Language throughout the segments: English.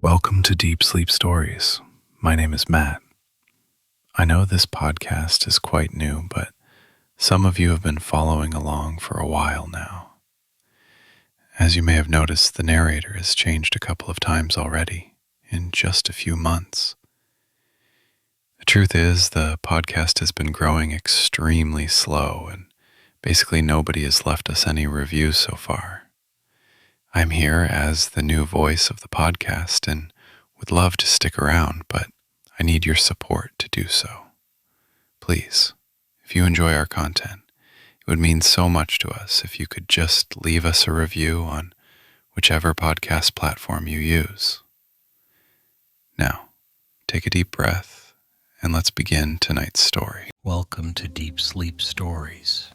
Welcome to Deep Sleep Stories. My name is Matt. I know this podcast is quite new, but some of you have been following along for a while now. As you may have noticed, the narrator has changed a couple of times already in just a few months. The truth is, the podcast has been growing extremely slow, and basically nobody has left us any reviews so far. I'm here as the new voice of the podcast and would love to stick around, but I need your support to do so. Please, if you enjoy our content, it would mean so much to us if you could just leave us a review on whichever podcast platform you use. Now, take a deep breath and let's begin tonight's story. Welcome to Deep Sleep Stories.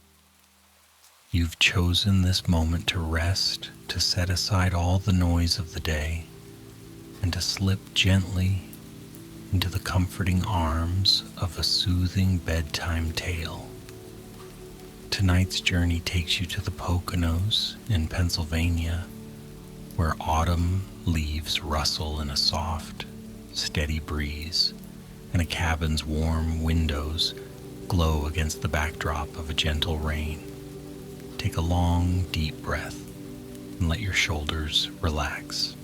You've chosen this moment to rest, to set aside all the noise of the day, and to slip gently into the comforting arms of a soothing bedtime tale. Tonight's journey takes you to the Poconos in Pennsylvania, where autumn leaves rustle in a soft, steady breeze, and a cabin's warm windows glow against the backdrop of a gentle rain. Take a long, deep breath and let your shoulders relax.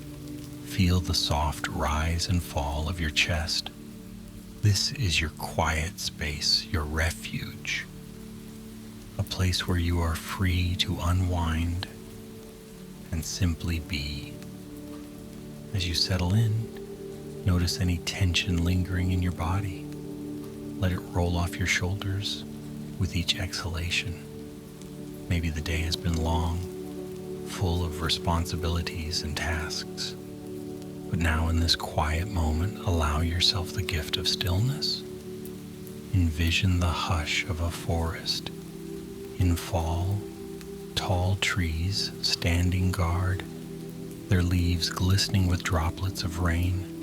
Feel the soft rise and fall of your chest. This is your quiet space, your refuge, a place where you are free to unwind and simply be. As you settle in, notice any tension lingering in your body. Let it roll off your shoulders with each exhalation. Maybe the day has been long, full of responsibilities and tasks. But now in this quiet moment, allow yourself the gift of stillness. Envision the hush of a forest. In fall, tall trees standing guard, their leaves glistening with droplets of rain.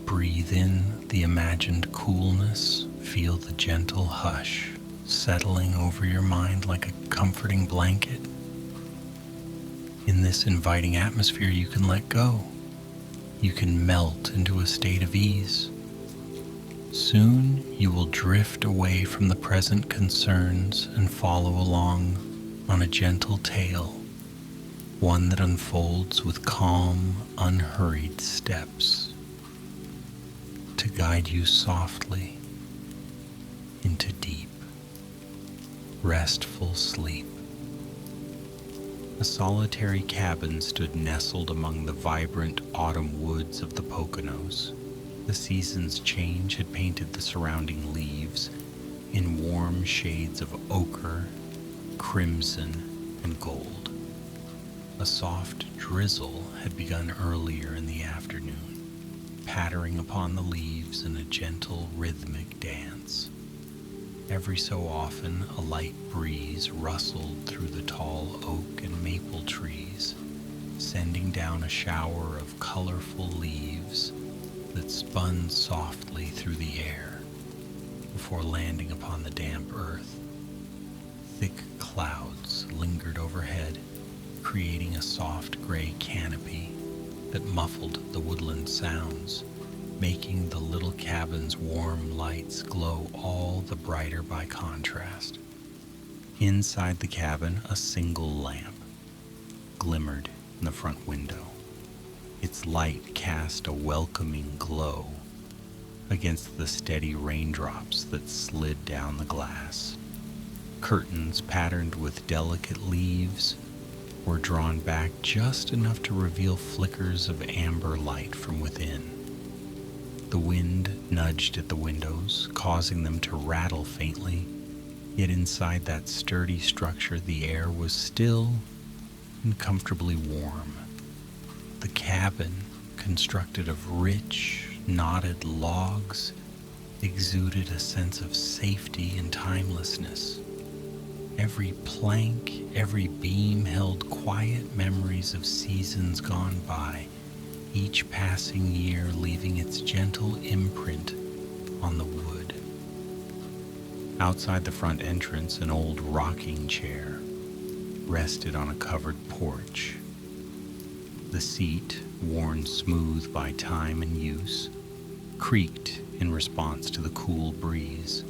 Breathe in the imagined coolness. Feel the gentle hush settling over your mind like a comforting blanket. In this inviting atmosphere, you can let go. You can melt into a state of ease. Soon, you will drift away from the present concerns and follow along on a gentle tale, one that unfolds with calm, unhurried steps to guide you softly into deep, restful sleep. A solitary cabin stood nestled among the vibrant autumn woods of the Poconos. The season's change had painted the surrounding leaves in warm shades of ochre, crimson, and gold. A soft drizzle had begun earlier in the afternoon, pattering upon the leaves in a gentle, rhythmic dance. Every so often, a light breeze rustled through the tall oak and maple trees, sending down a shower of colorful leaves that spun softly through the air before landing upon the damp earth. Thick clouds lingered overhead, creating a soft gray canopy that muffled the woodland sounds, making the little cabin's warm lights glow all the brighter by contrast. Inside the cabin, a single lamp glimmered in the front window. Its light cast a welcoming glow against the steady raindrops that slid down the glass. Curtains patterned with delicate leaves were drawn back just enough to reveal flickers of amber light from within. The wind nudged at the windows, causing them to rattle faintly, yet inside that sturdy structure the air was still and comfortably warm. The cabin, constructed of rich, knotted logs, exuded a sense of safety and timelessness. Every plank, every beam held quiet memories of seasons gone by, each passing year leaving its gentle imprint on the wood. Outside the front entrance, an old rocking chair rested on a covered porch. The seat, worn smooth by time and use, creaked in response to the cool breeze.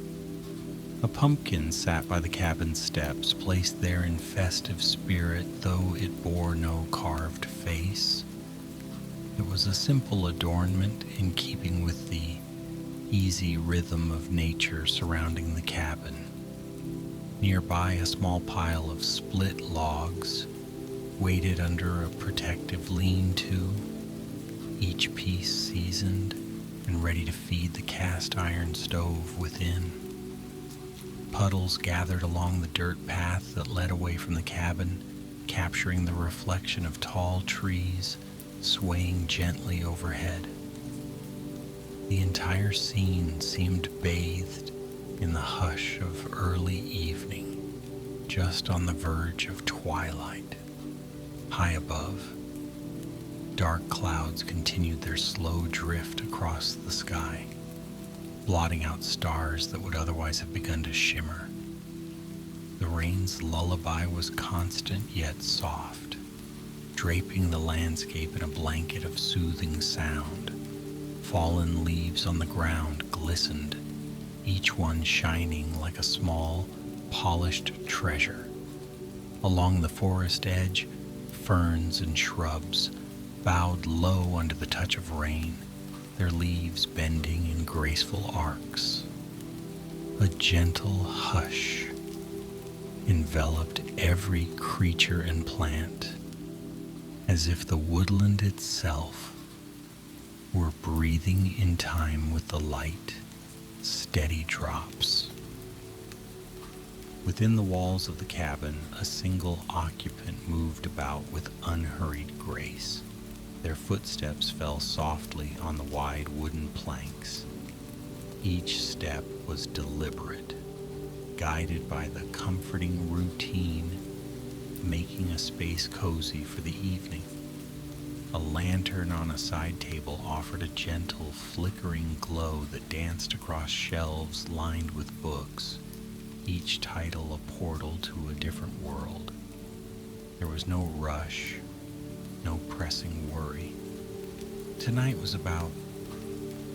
A pumpkin sat by the cabin steps, placed there in festive spirit, though it bore no carved face. It was a simple adornment in keeping with the easy rhythm of nature surrounding the cabin. Nearby, a small pile of split logs waited under a protective lean-to, each piece seasoned and ready to feed the cast iron stove within. Puddles gathered along the dirt path that led away from the cabin, capturing the reflection of tall trees swaying gently overhead. The entire scene seemed bathed in the hush of early evening, just on the verge of twilight. High above, dark clouds continued their slow drift across the sky, blotting out stars that would otherwise have begun to shimmer. The rain's lullaby was constant yet soft, draping the landscape in a blanket of soothing sound. Fallen leaves on the ground glistened, each one shining like a small, polished treasure. Along the forest edge, ferns and shrubs bowed low under the touch of rain, their leaves bending in graceful arcs. A gentle hush enveloped every creature and plant, as if the woodland itself were breathing in time with the light, steady drops. Within the walls of the cabin, a single occupant moved about with unhurried grace. Their footsteps fell softly on the wide wooden planks. Each step was deliberate, guided by the comforting routine, making a space cozy for the evening. A lantern on a side table offered a gentle, flickering glow that danced across shelves lined with books, each title a portal to a different world. There was no rush, no pressing worry. Tonight was about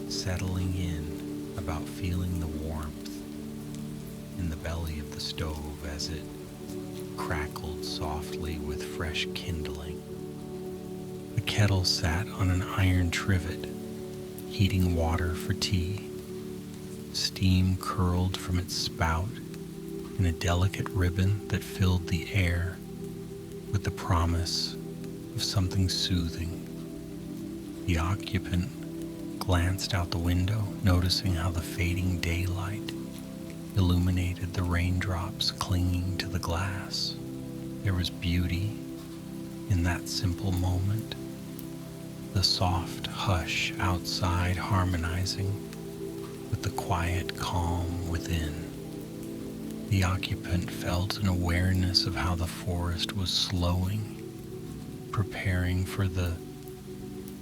settling in, about feeling the warmth in the belly of the stove as it crackled softly with fresh kindling. The kettle sat on an iron trivet, heating water for tea. Steam curled from its spout in a delicate ribbon that filled the air with the promise of something soothing. The occupant glanced out the window, noticing how the fading daylight illuminated the raindrops clinging to the glass. There was beauty in that simple moment, the soft hush outside harmonizing with the quiet calm within. The occupant felt an awareness of how the forest was slowing, preparing for the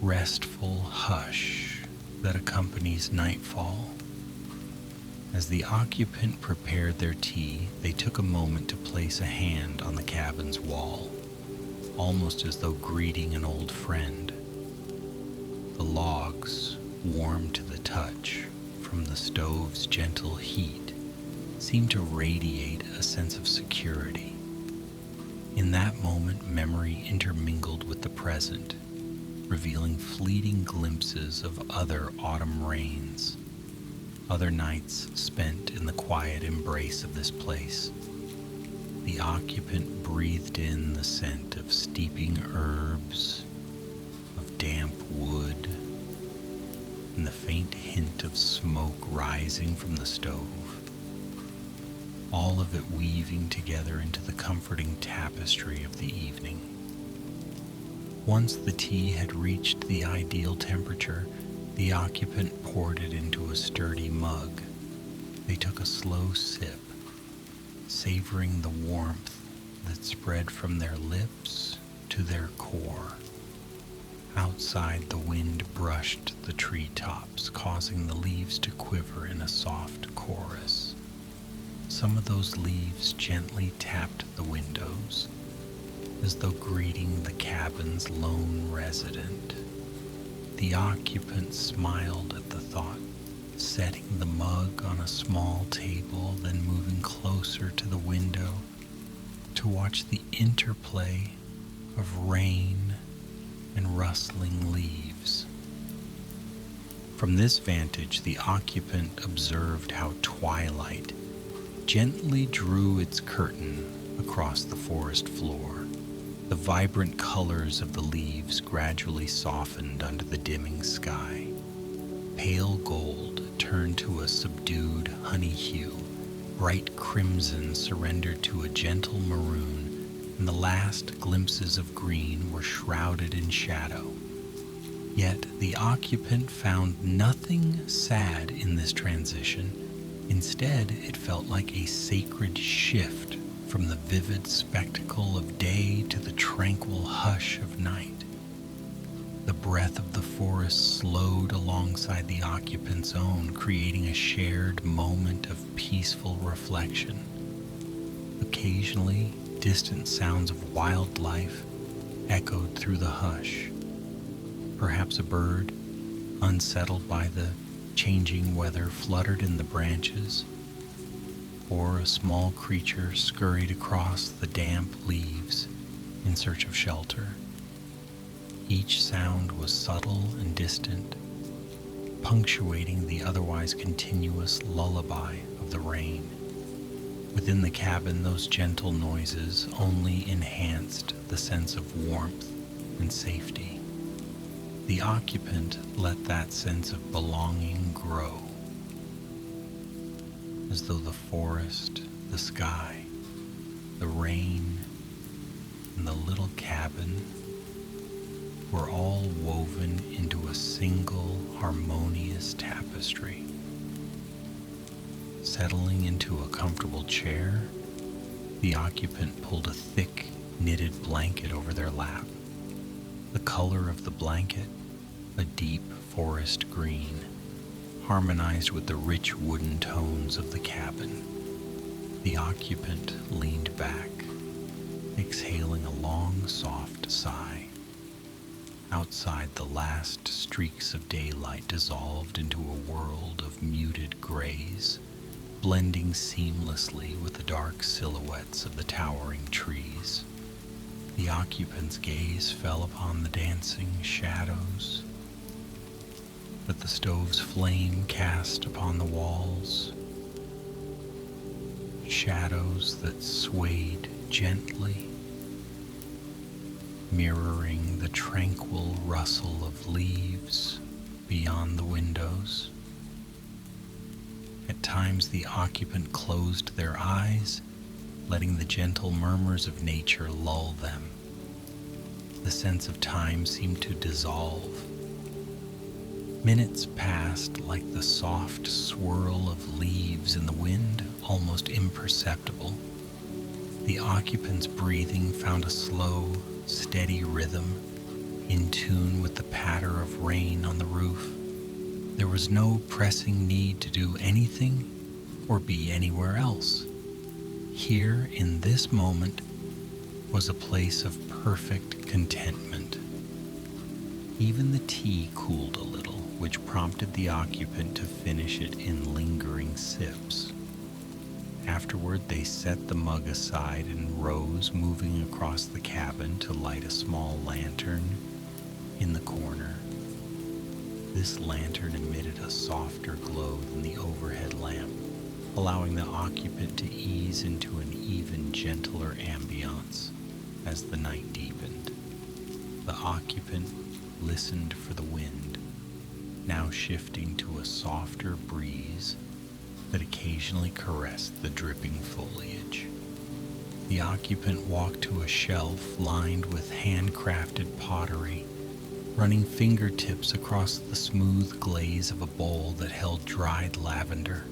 restful hush that accompanies nightfall. As the occupant prepared their tea, they took a moment to place a hand on the cabin's wall, almost as though greeting an old friend. The logs, warm to the touch from the stove's gentle heat, seemed to radiate a sense of security. In that moment, memory intermingled with the present, revealing fleeting glimpses of other autumn rains, other nights spent in the quiet embrace of this place. The occupant breathed in the scent of steeping herbs, of damp wood, and the faint hint of smoke rising from the stove, all of it weaving together into the comforting tapestry of the evening. Once the tea had reached the ideal temperature, the occupant poured it into a sturdy mug. They took a slow sip, savoring the warmth that spread from their lips to their core. Outside, the wind brushed the treetops, causing the leaves to quiver in a soft chorus. Some of those leaves gently tapped the windows, as though greeting the cabin's lone resident. The occupant smiled at the thought, setting the mug on a small table, then moving closer to the window to watch the interplay of rain and rustling leaves. From this vantage, the occupant observed how twilight gently drew its curtain across the forest floor. The vibrant colors of the leaves gradually softened under the dimming sky. Pale gold turned to a subdued honey hue. Bright crimson surrendered to a gentle maroon, and the last glimpses of green were shrouded in shadow. Yet the occupant found nothing sad in this transition. Instead, it felt like a sacred shift from the vivid spectacle of day to the tranquil hush of night. The breath of the forest slowed alongside the occupant's own, creating a shared moment of peaceful reflection. Occasionally, distant sounds of wildlife echoed through the hush. Perhaps a bird, unsettled by the changing weather, fluttered in the branches, or a small creature scurried across the damp leaves in search of shelter. Each sound was subtle and distant, punctuating the otherwise continuous lullaby of the rain. Within the cabin, those gentle noises only enhanced the sense of warmth and safety. The occupant let that sense of belonging grow, as though the forest, the sky, the rain, and the little cabin were all woven into a single harmonious tapestry. Settling into a comfortable chair, the occupant pulled a thick, knitted blanket over their lap. The color of the blanket, a deep forest green, harmonized with the rich wooden tones of the cabin. The occupant leaned back, exhaling a long, soft sigh. Outside, the last streaks of daylight dissolved into a world of muted grays, blending seamlessly with the dark silhouettes of the towering trees. The occupant's gaze fell upon the dancing shadows that the stove's flame cast upon the walls, shadows that swayed gently, mirroring the tranquil rustle of leaves beyond the windows. At times the occupant closed their eyes, letting the gentle murmurs of nature lull them. The sense of time seemed to dissolve. Minutes passed like the soft swirl of leaves in the wind, almost imperceptible. The occupant's breathing found a slow, steady rhythm, in tune with the patter of rain on the roof. There was no pressing need to do anything or be anywhere else. Here, in this moment, was a place of perfect contentment. Even the tea cooled a little, which prompted the occupant to finish it in lingering sips. Afterward, they set the mug aside and rose, moving across the cabin to light a small lantern in the corner. This lantern emitted a softer glow than the overhead lamp, allowing the occupant to ease into an even gentler ambiance as the night deepened. The occupant listened for the wind, now shifting to a softer breeze that occasionally caressed the dripping foliage. The occupant walked to a shelf lined with handcrafted pottery, running fingertips across the smooth glaze of a bowl that held dried lavender.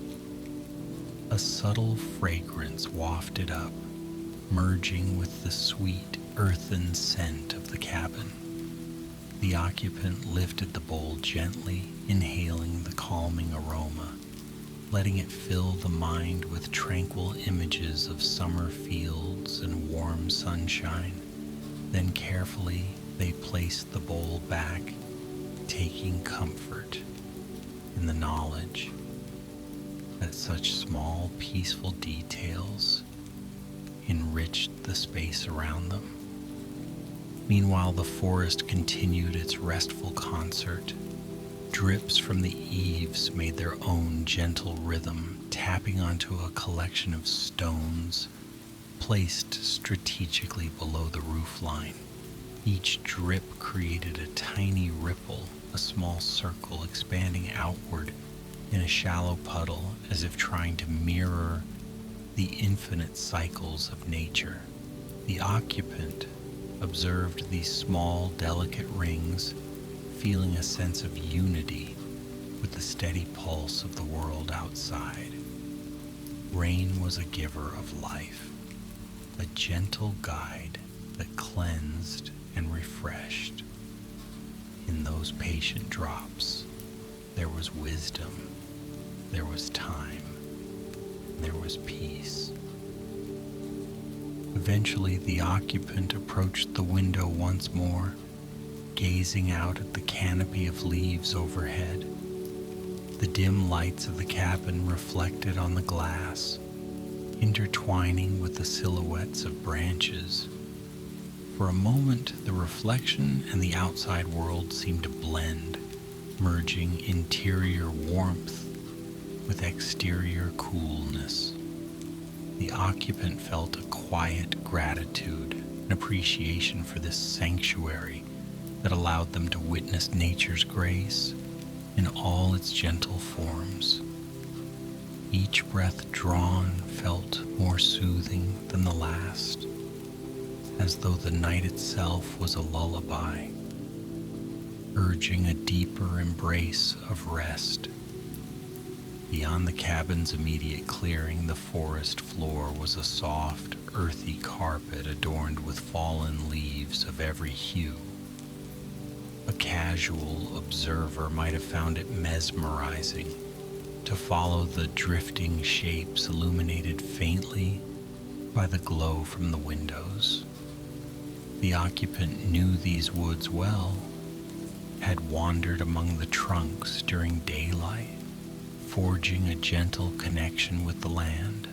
A subtle fragrance wafted up, merging with the sweet, earthen scent of the cabin. The occupant lifted the bowl gently, inhaling the calming aroma, letting it fill the mind with tranquil images of summer fields and warm sunshine. Then carefully they placed the bowl back, taking comfort in the knowledge that such small, peaceful details enriched the space around them. Meanwhile, the forest continued its restful concert. Drips from the eaves made their own gentle rhythm, tapping onto a collection of stones placed strategically below the roofline. Each drip created a tiny ripple, a small circle expanding outward in a shallow puddle, as if trying to mirror the infinite cycles of nature. The occupant observed these small, delicate rings, feeling a sense of unity with the steady pulse of the world outside. Rain was a giver of life, a gentle guide that cleansed and refreshed. In those patient drops, there was wisdom, there was time, there was peace. Eventually, the occupant approached the window once more, gazing out at the canopy of leaves overhead. The dim lights of the cabin reflected on the glass, intertwining with the silhouettes of branches. For a moment, the reflection and the outside world seemed to blend, merging interior warmth with exterior coolness. The occupant felt a quiet gratitude and appreciation for this sanctuary that allowed them to witness nature's grace in all its gentle forms. Each breath drawn felt more soothing than the last, as though the night itself was a lullaby, urging a deeper embrace of rest. Beyond the cabin's immediate clearing, the forest floor was a soft, earthy carpet adorned with fallen leaves of every hue. A casual observer might have found it mesmerizing to follow the drifting shapes illuminated faintly by the glow from the windows. The occupant knew these woods well, had wandered among the trunks during daylight, forging a gentle connection with the land.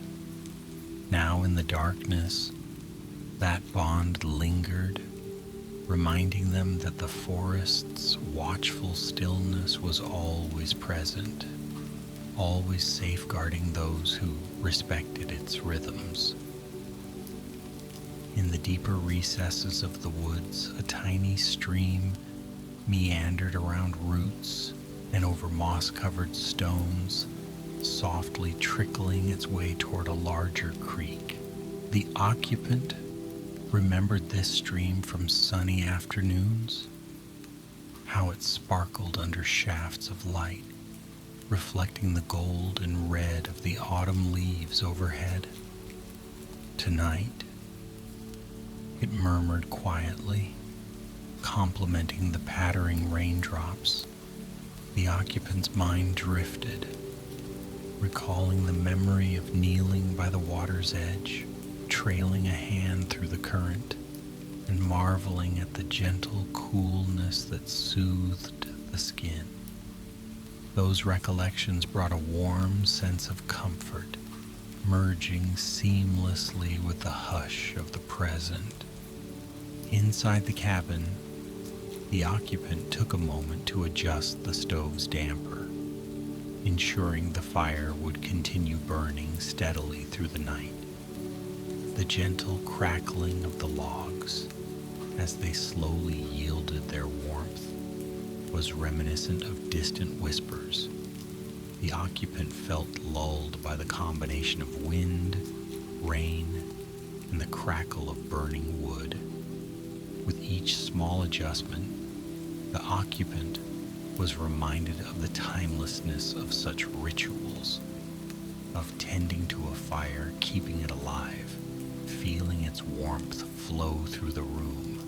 Now in the darkness, that bond lingered, reminding them that the forest's watchful stillness was always present, always safeguarding those who respected its rhythms. In the deeper recesses of the woods, a tiny stream meandered around roots and over moss-covered stones, softly trickling its way toward a larger creek. The occupant remembered this stream from sunny afternoons, how it sparkled under shafts of light, reflecting the gold and red of the autumn leaves overhead. Tonight, it murmured quietly, complementing the pattering raindrops. The occupant's mind drifted, recalling the memory of kneeling by the water's edge, trailing a hand through the current, and marveling at the gentle coolness that soothed the skin. Those recollections brought a warm sense of comfort, merging seamlessly with the hush of the present. Inside the cabin, the occupant took a moment to adjust the stove's damper, ensuring the fire would continue burning steadily through the night. The gentle crackling of the logs, as they slowly yielded their warmth, was reminiscent of distant whispers. The occupant felt lulled by the combination of wind, rain, and the crackle of burning wood. With each small adjustment, the occupant was reminded of the timelessness of such rituals, of tending to a fire, keeping it alive, feeling its warmth flow through the room.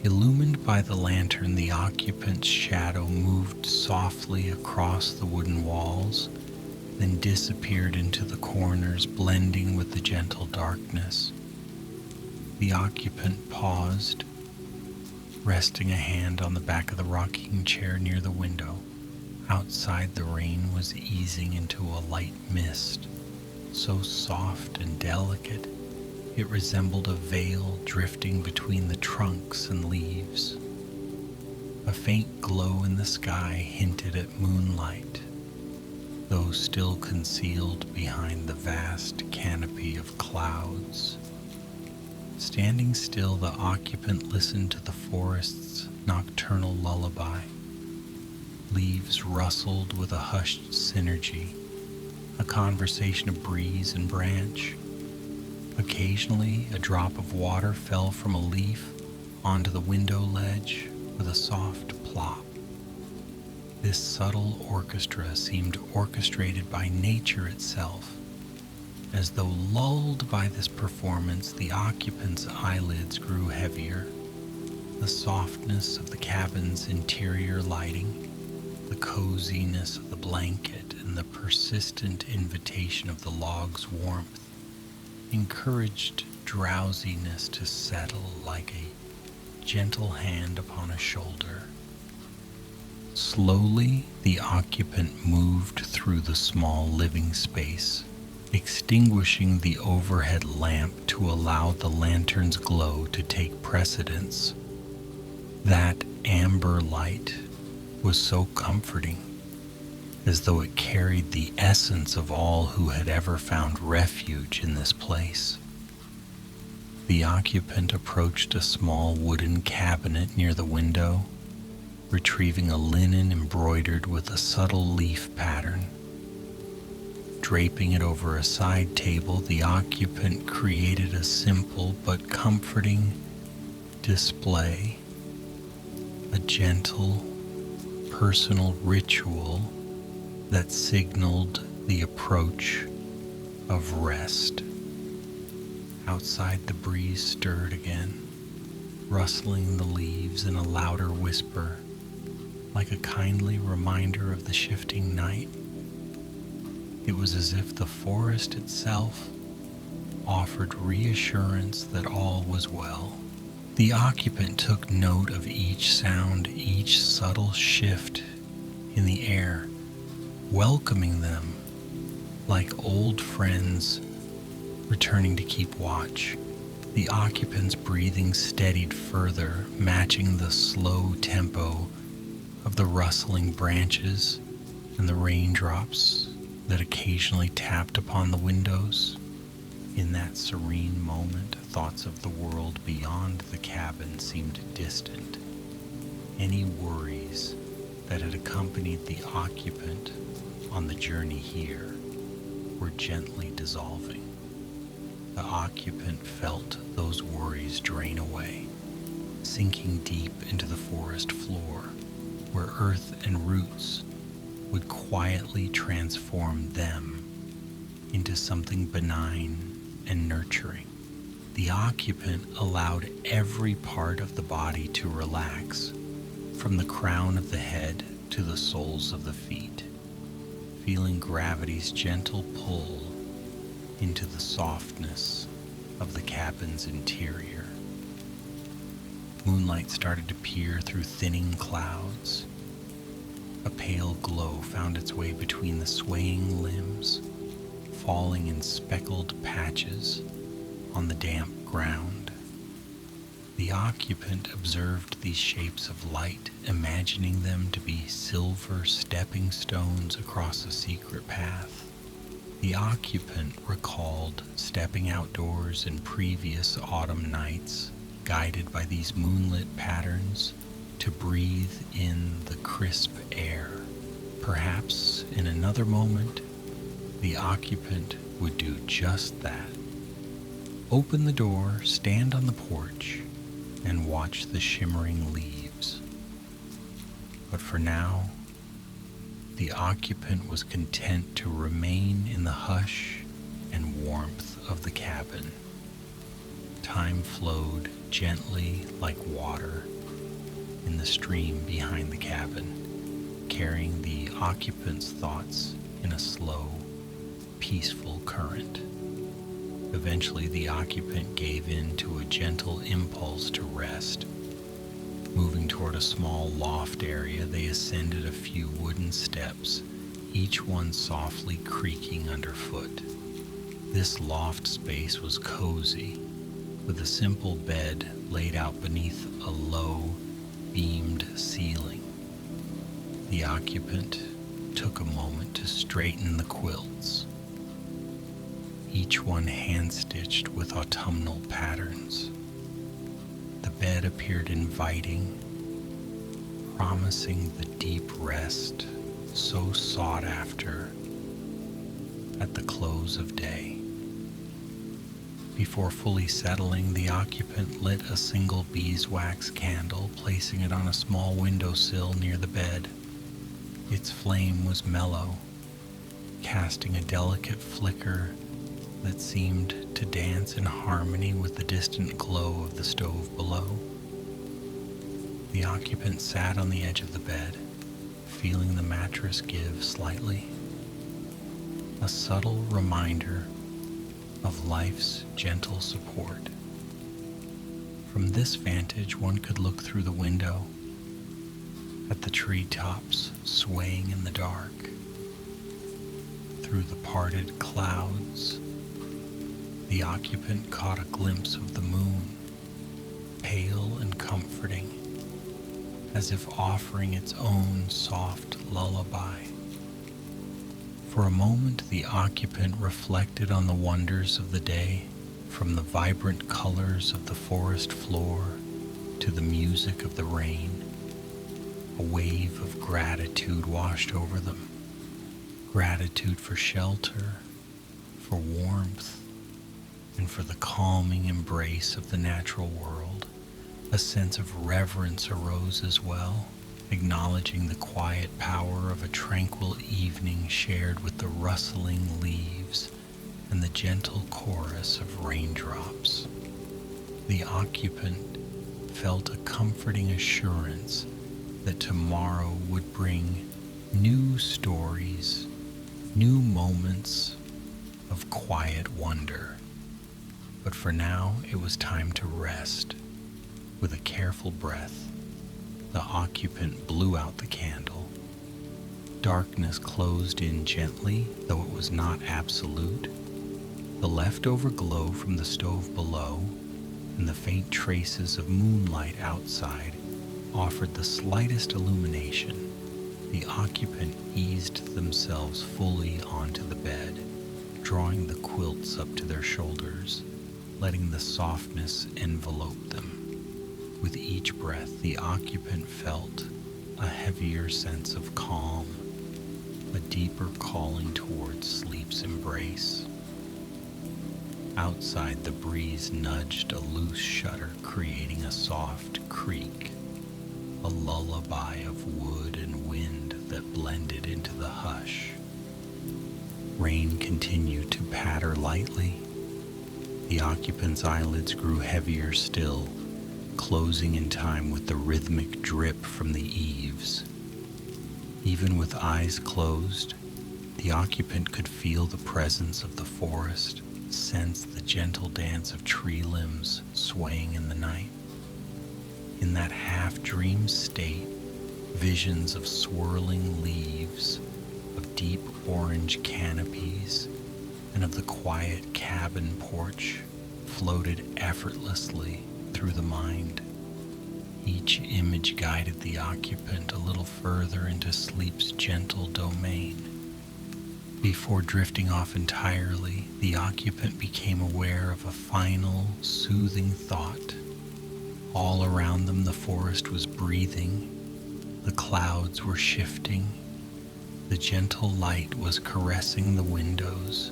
Illumined by the lantern, the occupant's shadow moved softly across the wooden walls, then disappeared into the corners, blending with the gentle darkness. The occupant paused, resting a hand on the back of the rocking chair near the window. Outside, the rain was easing into a light mist, so soft and delicate it resembled a veil drifting between the trunks and leaves. A faint glow in the sky hinted at moonlight, though still concealed behind the vast canopy of clouds. Standing still, the occupant listened to the forest's nocturnal lullaby. Leaves rustled with a hushed synergy, a conversation of breeze and branch. Occasionally, a drop of water fell from a leaf onto the window ledge with a soft plop. This subtle orchestra seemed orchestrated by nature itself. As though lulled by this performance, the occupant's eyelids grew heavier. The softness of the cabin's interior lighting, the coziness of the blanket, and the persistent invitation of the log's warmth encouraged drowsiness to settle like a gentle hand upon a shoulder. Slowly, the occupant moved through the small living space, extinguishing the overhead lamp to allow the lantern's glow to take precedence. That amber light was so comforting, as though it carried the essence of all who had ever found refuge in this place. The occupant approached a small wooden cabinet near the window, retrieving a linen embroidered with a subtle leaf pattern. Draping it over a side table, the occupant created a simple but comforting display, a gentle, personal ritual that signaled the approach of rest. Outside, the breeze stirred again, rustling the leaves in a louder whisper, like a kindly reminder of the shifting night. It was as if the forest itself offered reassurance that all was well. The occupant took note of each sound, each subtle shift in the air, welcoming them like old friends returning to keep watch. The occupant's breathing steadied further, matching the slow tempo of the rustling branches and the raindrops that occasionally tapped upon the windows. In that serene moment, thoughts of the world beyond the cabin seemed distant. Any worries that had accompanied the occupant on the journey here were gently dissolving. The occupant felt those worries drain away, sinking deep into the forest floor, where earth and roots would quietly transform them into something benign and nurturing. The occupant allowed every part of the body to relax, from the crown of the head to the soles of the feet, feeling gravity's gentle pull into the softness of the cabin's interior. Moonlight started to peer through thinning clouds. A pale glow found its way between the swaying limbs, falling in speckled patches on the damp ground. The occupant observed these shapes of light, imagining them to be silver stepping stones across a secret path. The occupant recalled stepping outdoors in previous autumn nights, guided by these moonlit patterns, to breathe in the crisp air. Perhaps in another moment, the occupant would do just that. Open the door, stand on the porch, and watch the shimmering leaves. But for now, the occupant was content to remain in the hush and warmth of the cabin. Time flowed gently like water in the stream behind the cabin, carrying the occupant's thoughts in a slow, peaceful current. Eventually, the occupant gave in to a gentle impulse to rest. Moving toward a small loft area, they ascended a few wooden steps, each one softly creaking underfoot. This loft space was cozy, with a simple bed laid out beneath a low, beamed ceiling. The occupant took a moment to straighten the quilts, each one hand-stitched with autumnal patterns. The bed appeared inviting, promising the deep rest so sought after at the close of day. Before fully settling, the occupant lit a single beeswax candle, placing it on a small windowsill near the bed. Its flame was mellow, casting a delicate flicker that seemed to dance in harmony with the distant glow of the stove below. The occupant sat on the edge of the bed, feeling the mattress give slightly, a subtle reminder of life's gentle support. From this vantage, one could look through the window at the treetops swaying in the dark. Through the parted clouds, the occupant caught a glimpse of the moon, pale and comforting, as if offering its own soft lullaby. For a moment, the occupant reflected on the wonders of the day, from the vibrant colors of the forest floor to the music of the rain. A wave of gratitude washed over them. Gratitude for shelter, for warmth, and for the calming embrace of the natural world. A sense of reverence arose as well, acknowledging the quiet power of a tranquil evening shared with the rustling leaves and the gentle chorus of raindrops. The occupant felt a comforting assurance that tomorrow would bring new stories, new moments of quiet wonder. But for now, it was time to rest. With a careful breath, the occupant blew out the candle. Darkness closed in gently, though it was not absolute. The leftover glow from the stove below and the faint traces of moonlight outside offered the slightest illumination. The occupant eased themselves fully onto the bed, drawing the quilts up to their shoulders, letting the softness envelope them. With each breath, the occupant felt a heavier sense of calm, a deeper calling towards sleep's embrace. Outside, the breeze nudged a loose shutter, creating a soft creak, a lullaby of wood and wind that blended into the hush. Rain continued to patter lightly. The occupant's eyelids grew heavier still, closing in time with the rhythmic drip from the eaves. Even with eyes closed, the occupant could feel the presence of the forest, sense the gentle dance of tree limbs swaying in the night. In that half-dream state, visions of swirling leaves, of deep orange canopies, and of the quiet cabin porch floated effortlessly through the mind. Each image guided the occupant a little further into sleep's gentle domain. Before drifting off entirely, the occupant became aware of a final, soothing thought. All around them, the forest was breathing, the clouds were shifting, the gentle light was caressing the windows,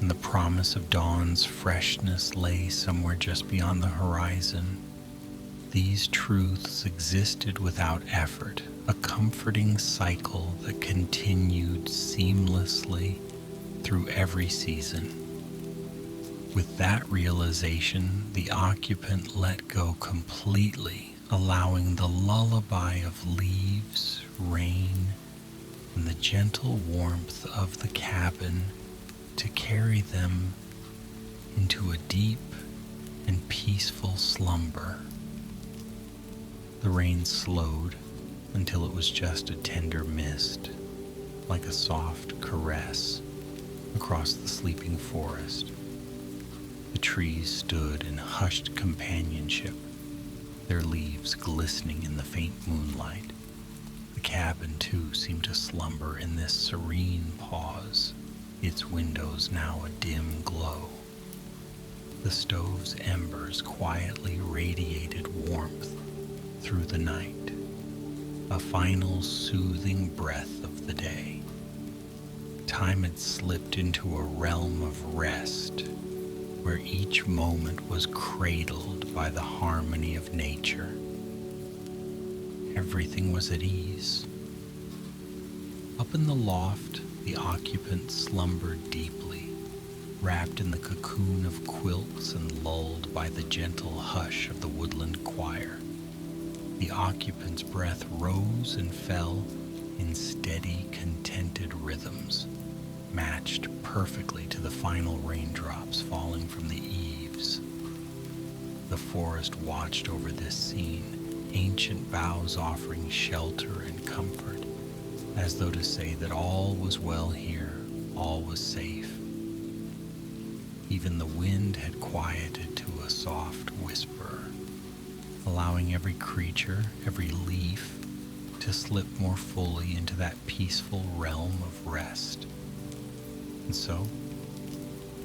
and the promise of dawn's freshness lay somewhere just beyond the horizon. These truths existed without effort, a comforting cycle that continued seamlessly through every season. With that realization, the occupant let go completely, allowing the lullaby of leaves, rain, and the gentle warmth of the cabin to carry them into a deep and peaceful slumber. The rain slowed until it was just a tender mist, like a soft caress across the sleeping forest. The trees stood in hushed companionship, their leaves glistening in the faint moonlight. The cabin, too, seemed to slumber in this serene pause, its windows now a dim glow. The stove's embers quietly radiated warmth through the night, a final soothing breath of the day. Time had slipped into a realm of rest, where each moment was cradled by the harmony of nature. Everything was at ease. Up in the loft, the occupants slumbered deeply, wrapped in the cocoon of quilts and lulled by the gentle hush of the woodland choir. The occupant's breath rose and fell in steady, contented rhythms, matched perfectly to the final raindrops falling from the eaves. The forest watched over this scene, ancient boughs offering shelter and comfort, as though to say that all was well here, all was safe. Even the wind had quieted to a soft whisper, allowing every creature, every leaf, to slip more fully into that peaceful realm of rest. And so,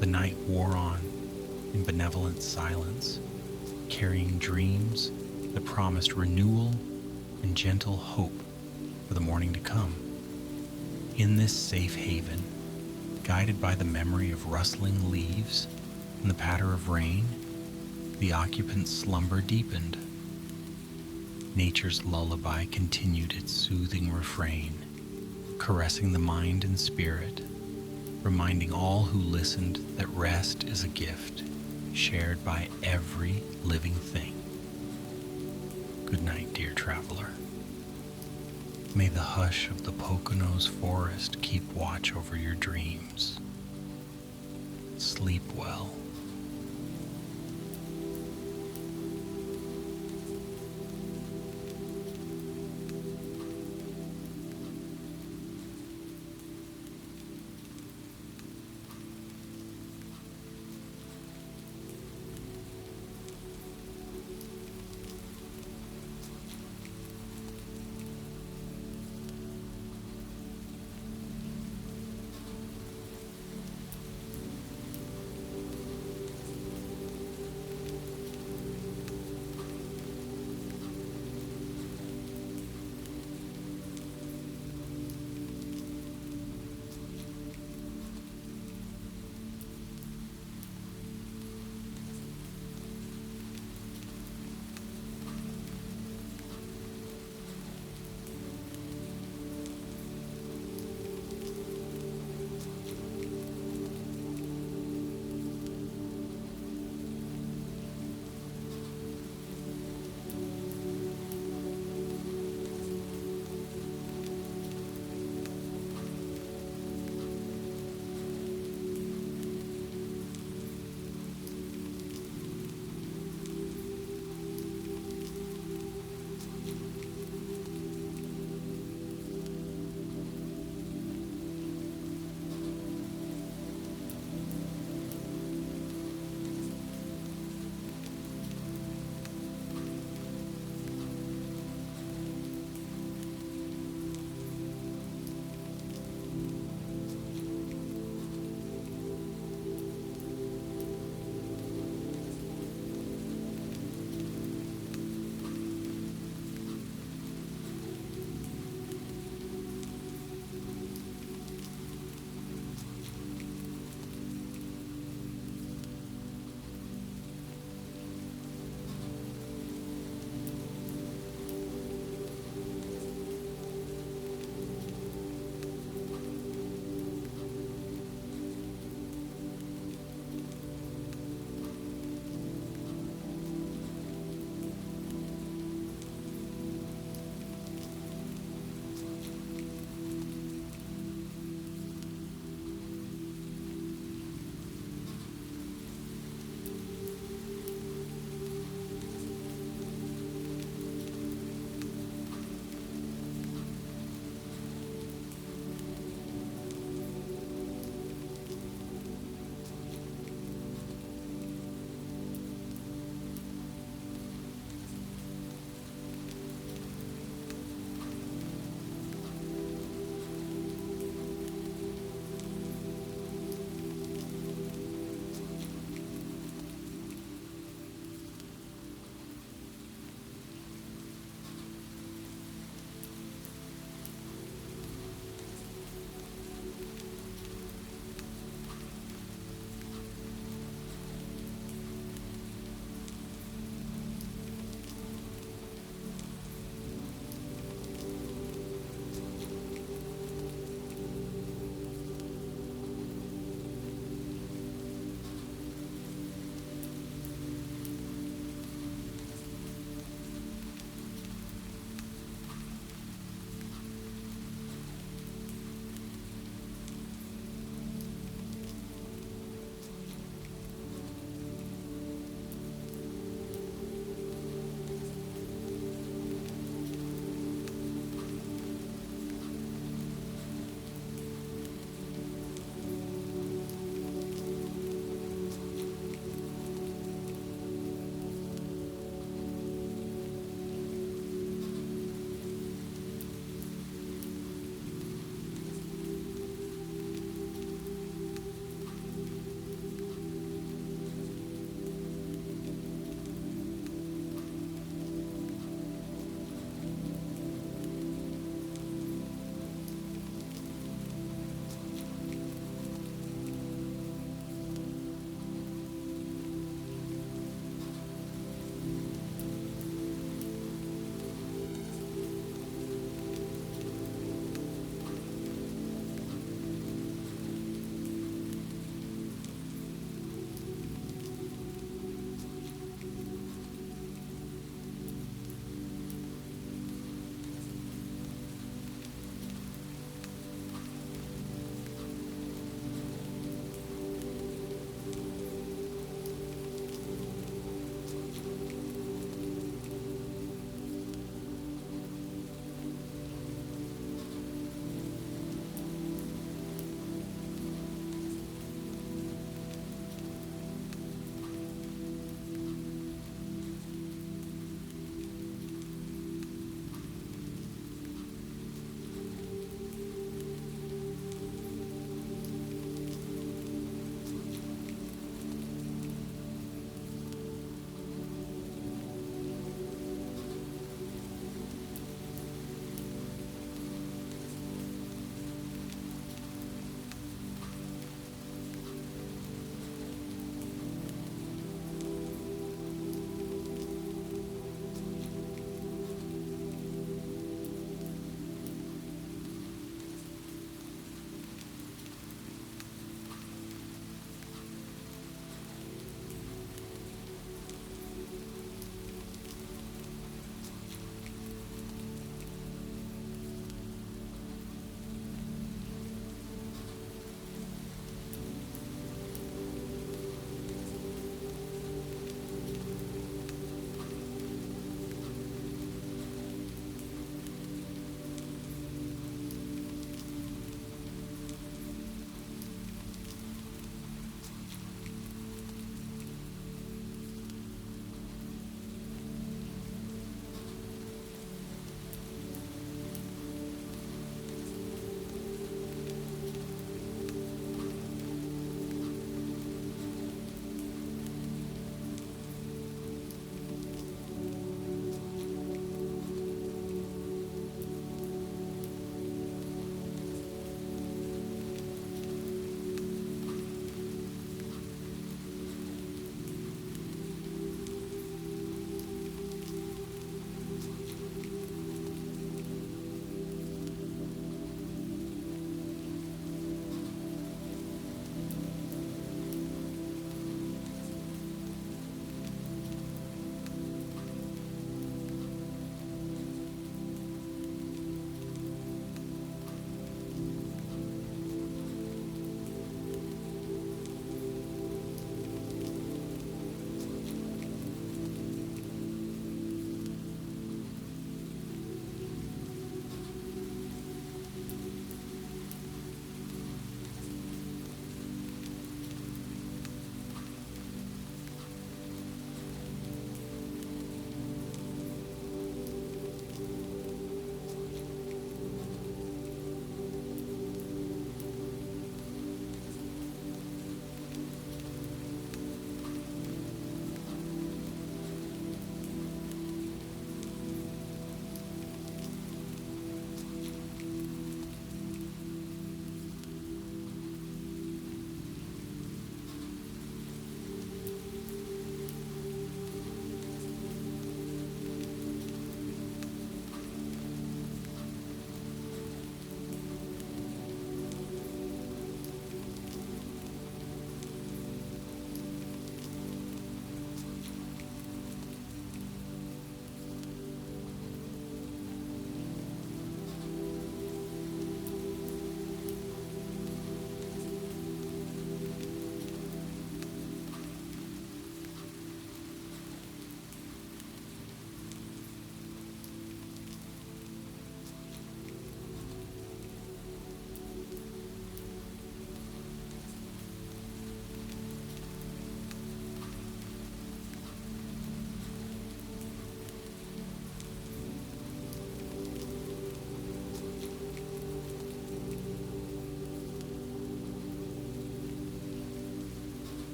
the night wore on in benevolent silence, carrying dreams that promised renewal and gentle hope for the morning to come. In this safe haven, guided by the memory of rustling leaves and the patter of rain, the occupant's slumber deepened. Nature's lullaby continued its soothing refrain, caressing the mind and spirit, reminding all who listened that rest is a gift shared by every living thing. Good night, dear traveler. May the hush of the Poconos forest keep watch over your dreams. Sleep well.